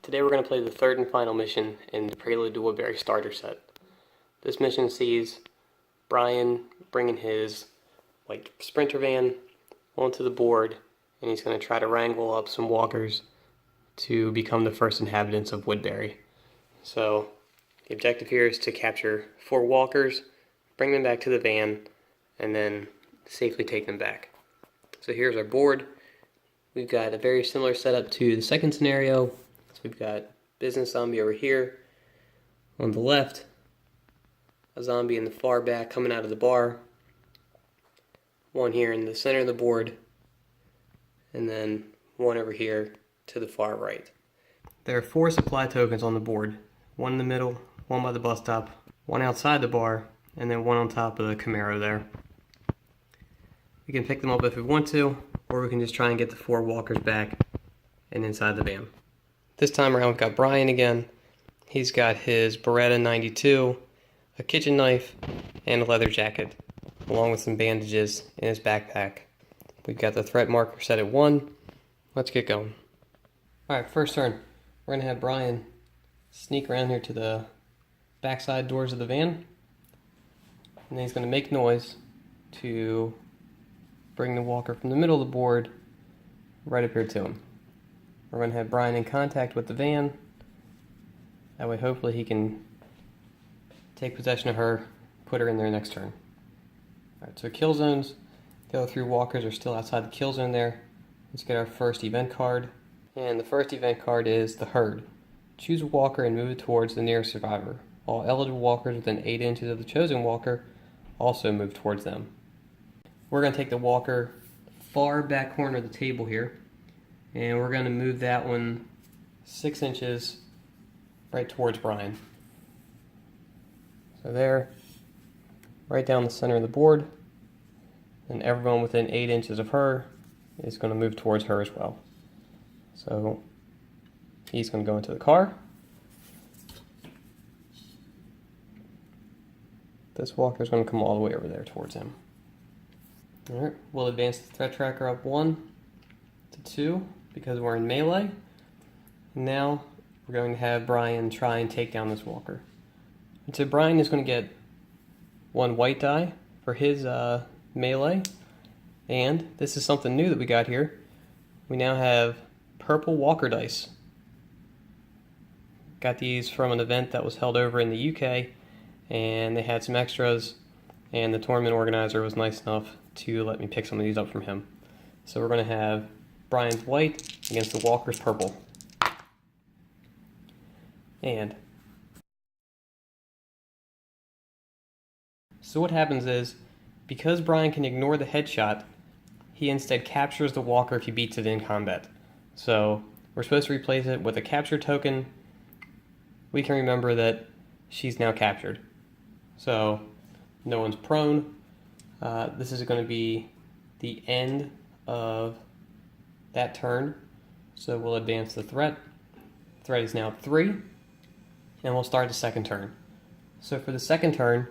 Today we're going to play the third and final mission in the Prelude to Woodbury starter set. This mission sees Brian bringing his sprinter van onto the board, and he's going to try to wrangle up some walkers to become the first inhabitants of Woodbury. So the objective here is to capture 4 walkers, bring them back to the van, and then safely take them back. So here's our board. We've got a very similar setup to the second scenario. So we've got business zombie over here on the left, a zombie in the far back coming out of the bar, one here in the center of the board, and then one over here to the far right. There are 4 supply tokens on the board, one in the middle, one by the bus stop, one outside the bar, and then one on top of the Camaro there. We can pick them up if we want to, or we can just try and get the 4 walkers back and inside the van. This time around we've got Brian again. He's got his Beretta 92, a kitchen knife, and a leather jacket, along with some bandages in his backpack. We've got the threat marker set at 1. Let's get going. Alright, first turn. We're going to have Brian sneak around here to the backside doors of the van. And then he's going to make noise to bring the walker from the middle of the board right up here to him. We're going to have Brian in contact with the van. That way hopefully he can take possession of her, put her in there next turn. Alright, so kill zones. The other 3 walkers are still outside the kill zone there. Let's get our first event card. And the first event card is the herd. Choose a walker and move it towards the nearest survivor. All eligible walkers within 8 inches of the chosen walker also move towards them. We're going to take the walker far back corner of the table here, and we're going to move that one 6 inches right towards Brian. So there, right down the center of the board, and everyone within 8 inches of her is going to move towards her as well. So he's going to go into the car. This walker is going to come all the way over there towards him. Alright, we'll advance the threat tracker up 1 to 2 because we're in melee. Now we're going to have Brian try and take down this walker. And so Brian is going to get 1 white die for his melee. And this is something new that we got here. We now have purple walker dice. Got these from an event that was held over in the UK, and they had some extras, and the tournament organizer was nice enough to let me pick some of these up from him. So we're going to have Brian's white against the walker's purple. And so what happens is, because Brian can ignore the headshot, he instead captures the walker if he beats it in combat. So we're supposed to replace it with a capture token. We can remember that she's now captured. So no one's prone. This is going to be the end of that turn. So we'll advance the threat. Threat is now 3. And we'll start the second turn. So for the second turn,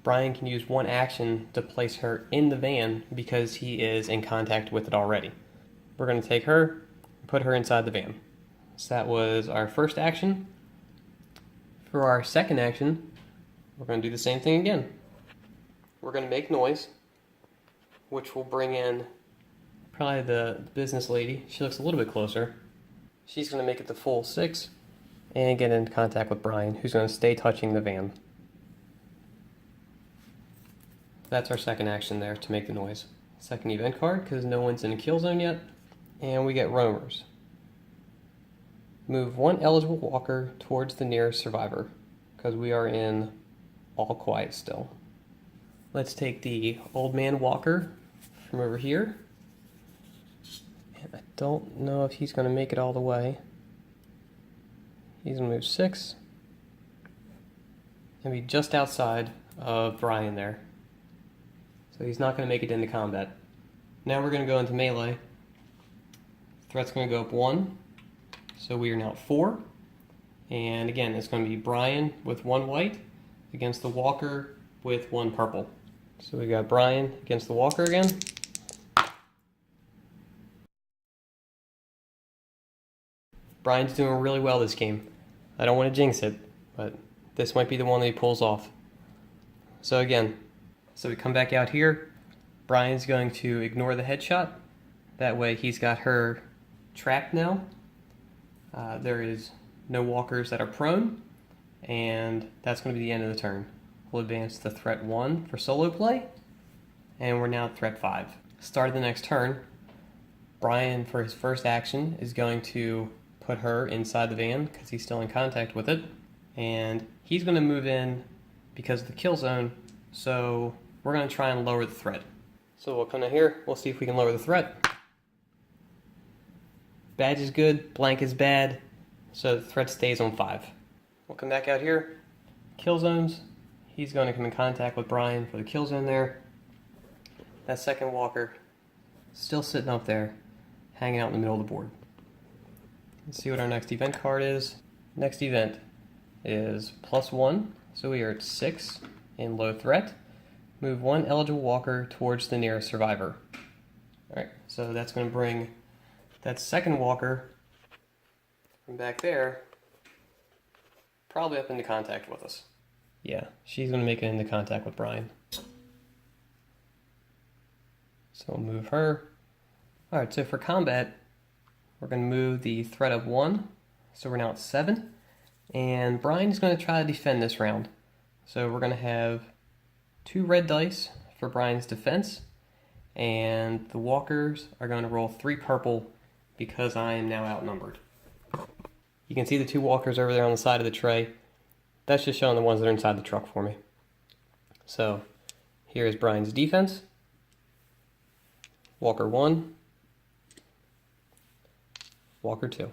Brian can use 1 action to place her in the van because he is in contact with it already. We're going to take her and put her inside the van. So that was our first action. For our second action, we're going to do the same thing again. We're going to make noise, which will bring in probably the business lady. She looks a little bit closer. She's going to make it the full 6 and get in contact with Brian, who's going to stay touching the van. That's our second action there to make the noise. Second event card, because no one's in a kill zone yet. And we get roamers. Move 1 eligible walker towards the nearest survivor, because we are in all quiet still. Let's take the old man walker from over here. And I don't know if he's going to make it all the way. He's going to move 6. And be just outside of Brian there. So he's not going to make it into combat. Now we're going to go into melee. Threat's going to go up 1. So we are now 4. And again, it's going to be Brian with 1 white against the walker with 1 purple. So we got Brian against the walker again. Brian's doing really well this game. I don't want to jinx it, but this might be the one that he pulls off. So again, we come back out here. Brian's going to ignore the headshot. That way he's got her trapped now. There is no walkers that are prone, and that's going to be the end of the turn. We'll advance to threat 1 for solo play, and we're now at threat 5. Start of the next turn, Brian, for his first action, is going to put her inside the van because he's still in contact with it, and he's going to move in because of the kill zone, so we're going to try and lower the threat. So we'll come down here, we'll see if we can lower the threat. Badge is good, blank is bad, so the threat stays on 5. We'll come back out here, kill zones. He's going to come in contact with Brian for the kill zone there. That second walker still sitting up there, hanging out in the middle of the board. Let's see what our next event card is. Next event is +1, so we are at 6 in low threat. Move 1 eligible walker towards the nearest survivor. Alright, so that's going to bring that second walker from back there probably up into contact with us. Yeah, she's going to make it into contact with Brian. So we'll move her. Alright, so for combat, we're going to move the threat of 1. So we're now at 7. And Brian is going to try to defend this round. So we're going to have 2 red dice for Brian's defense. And the walkers are going to roll 3 purple because I am now outnumbered. You can see the 2 walkers over there on the side of the tray. That's just showing the ones that are inside the truck for me. So here's Brian's defense. Walker 1. Walker 2.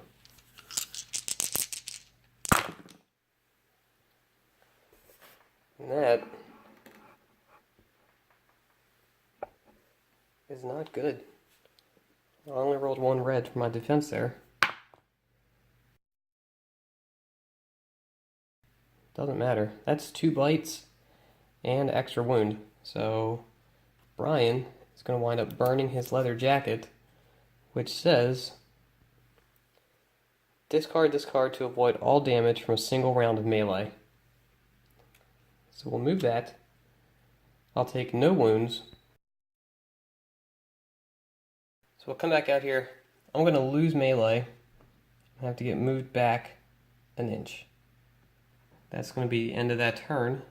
And that is not good. I only rolled 1 red for my defense there. Doesn't matter. That's 2 bites and extra wound. So Brian is going to wind up burning his leather jacket, which says, discard to avoid all damage from a single round of melee. So we'll move that. I'll take no wounds. So we'll come back out here. I'm going to lose melee. I have to get moved back an inch. That's going to be the end of that turn.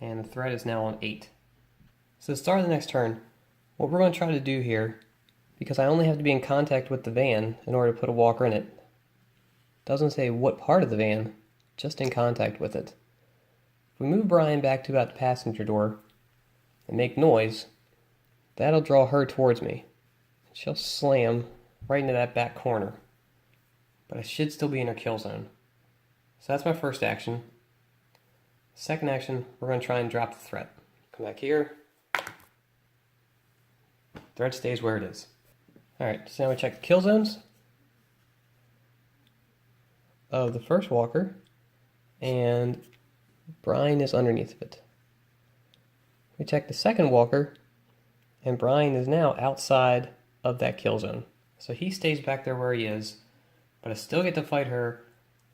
And the threat is now on 8. So the start of the next turn, what we're going to try to do here, because I only have to be in contact with the van in order to put a walker in it. Doesn't say what part of the van, just in contact with it. If we move Brian back to about the passenger door and make noise, that'll draw her towards me. She'll slam right into that back corner. But I should still be in her kill zone. So that's my first action. Second action, we're going to try and drop the threat. Come back here. Threat stays where it is. Alright, so now we check the kill zones of the first walker, and Brian is underneath of it. We check the second walker, and Brian is now outside of that kill zone. So he stays back there where he is, but I still get to fight her,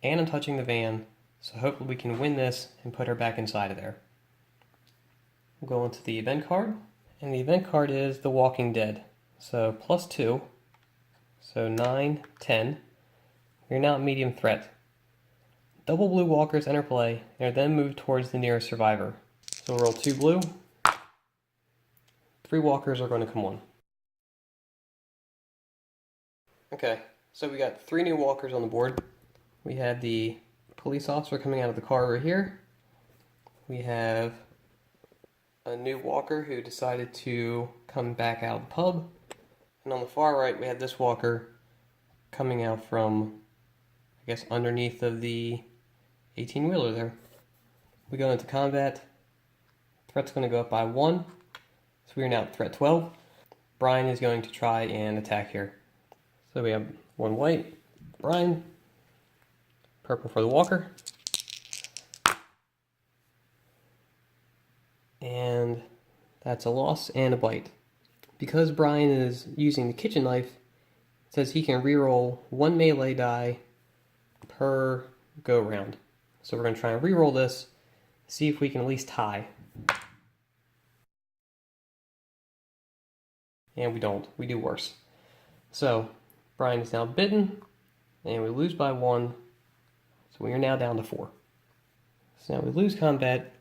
and I'm touching the van, so hopefully we can win this and put her back inside of there. We'll go into the event card, and the event card is The Walking Dead. So +2, so 9, 10. You're now at medium threat. Double blue walkers enter play and are then moved towards the nearest survivor. So we'll roll 2 blue. 3 walkers are going to come on. Okay, so we got 3 new walkers on the board. We had the police officer coming out of the car over here. We have a new walker who decided to come back out of the pub. And on the far right, we had this walker coming out from, I guess, underneath of the 18-wheeler there. We go into combat. Threat's going to go up by 1. So we are now at threat 12. Brian is going to try and attack here. So we have 1 white, Brian, purple for the walker. And that's a loss and a bite. Because Brian is using the kitchen knife, says he can reroll 1 melee die per go round. So we're going to try and reroll this, see if we can at least tie. And we don't. We do worse. So Brian is now bitten, and we lose by 1. So we are now down to 4. So now we lose combat,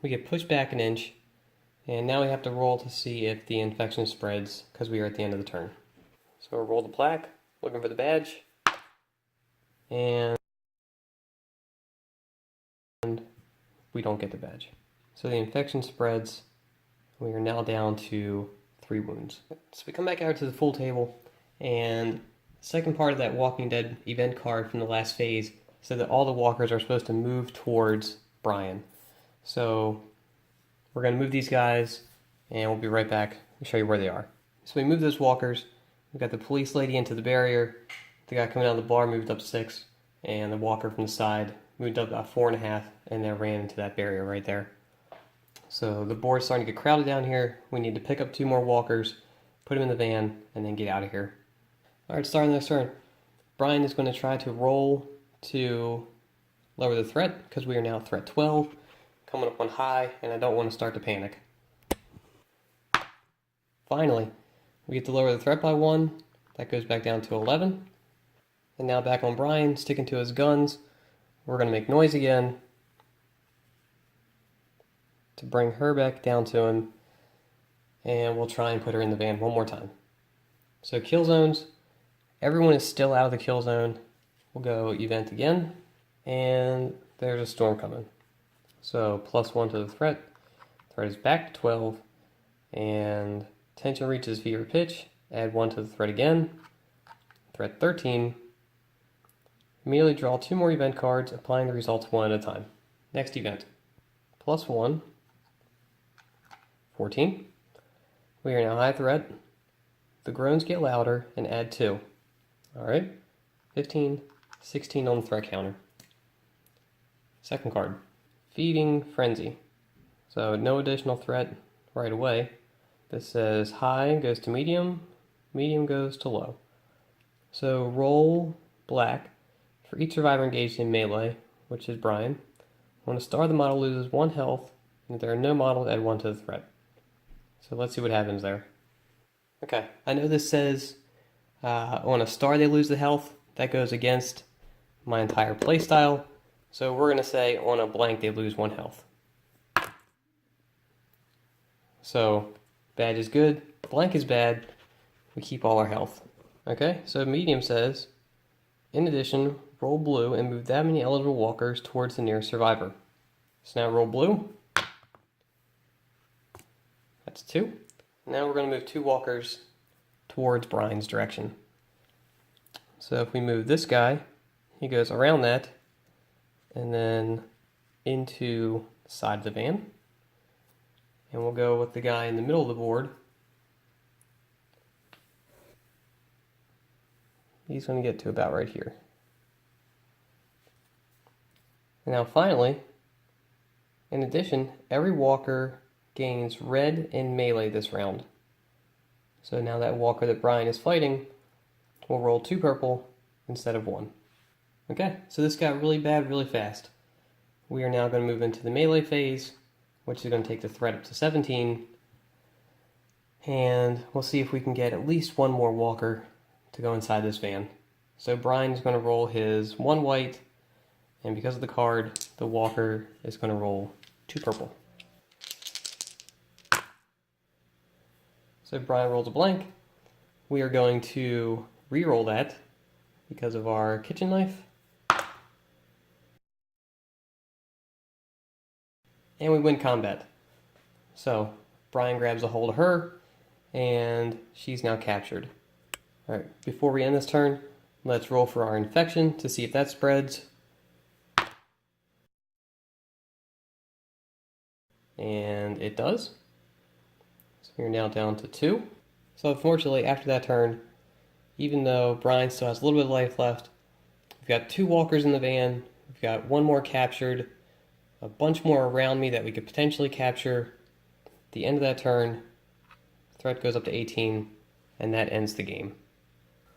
we get pushed back an inch, and now we have to roll to see if the infection spreads because we are at the end of the turn. So we'll roll the plaque, looking for the badge, and we don't get the badge. So the infection spreads. We are now down to 3 wounds. So we come back out to the full table, and the second part of that Walking Dead event card from the last phase said that all the walkers are supposed to move towards Brian. So we're going to move these guys, and we'll be right back and show you where they are. So we move those walkers. We've got the police lady into the barrier, the guy coming out of the bar moved up 6, and the walker from the side moved up about 4.5, and then ran into that barrier right there. So the board's starting to get crowded down here. We need to pick up 2 more walkers, put them in the van, and then get out of here. Alright, starting the next turn. Brian is going to try to roll to lower the threat, because we are now threat 12, coming up on high, and I don't want to start to panic. Finally, we get to lower the threat by 1. That goes back down to 11. And now back on Brian, sticking to his guns. We're going to make noise again to bring her back down to him, and we'll try and put her in the van one more time. So kill zones, everyone is still out of the kill zone. We'll go event again, and there's a storm coming. So +1 to the threat. Threat is back to 12, and tension reaches fever pitch. Add 1 to the threat again. Threat 13. Immediately draw 2 more event cards, applying the results 1 at a time. Next event. +1. 14. We are now high threat. The groans get louder, and add 2. Alright. 15. 16 on the threat counter. Second card. Feeding Frenzy. So no additional threat right away. This says high goes to medium, medium goes to low. So roll black for each survivor engaged in melee, which is Brian. When a star, the model loses 1 health, and if there are no models, add 1 to the threat. So let's see what happens there. Okay, I know this says on a star they lose the health. That goes against my entire playstyle. So we're going to say on a blank they lose 1 health. So badge is good, blank is bad, we keep all our health. Okay, so medium says, in addition, roll blue and move that many eligible walkers towards the nearest survivor. So now roll blue. That's 2. Now we're going to move 2 walkers towards Brian's direction. So if we move this guy, he goes around that, and then into the side of the van. And we'll go with the guy in the middle of the board. He's going to get to about right here. And now finally, in addition, every walker gains red in melee this round. So now that walker that Brian is fighting will roll 2 purple instead of 1. Okay, so this got really bad really fast. We are now going to move into the melee phase, which is going to take the threat up to 17. And we'll see if we can get at least 1 more walker to go inside this van. So Brian is going to roll his 1 white, and because of the card, the walker is going to roll 2 purple. So Brian rolls a blank. We are going to re-roll that because of our kitchen knife. And we win combat. So Brian grabs a hold of her, and she's now captured. Alright, before we end this turn, let's roll for our infection to see if that spreads. And it does. So we're now down to 2. So unfortunately, after that turn, even though Brian still has a little bit of life left, we've got 2 walkers in the van, we've got 1 more captured, a bunch more around me that we could potentially capture. At the end of that turn, threat goes up to 18, and that ends the game.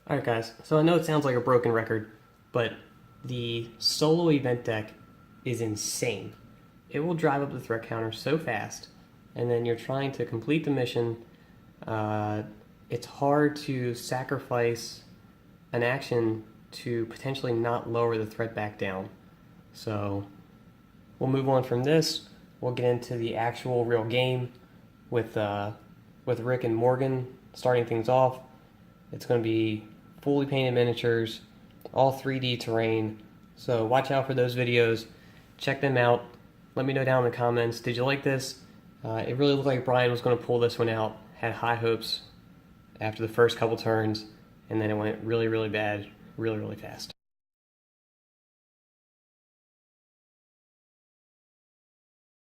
Alright guys, so I know it sounds like a broken record, but the solo event deck is insane. It will drive up the threat counter so fast, and then you're trying to complete the mission. It's hard to sacrifice an action to potentially not lower the threat back down. So we'll move on from this. We'll get into the actual real game with Rick and Morgan starting things off. It's going to be fully painted miniatures, all 3D terrain. So watch out for those videos. Check them out. Let me know down in the comments. Did you like this? It really looked like Brian was going to pull this one out. Had high hopes after the first couple turns, and then it went really, really bad, really, really fast.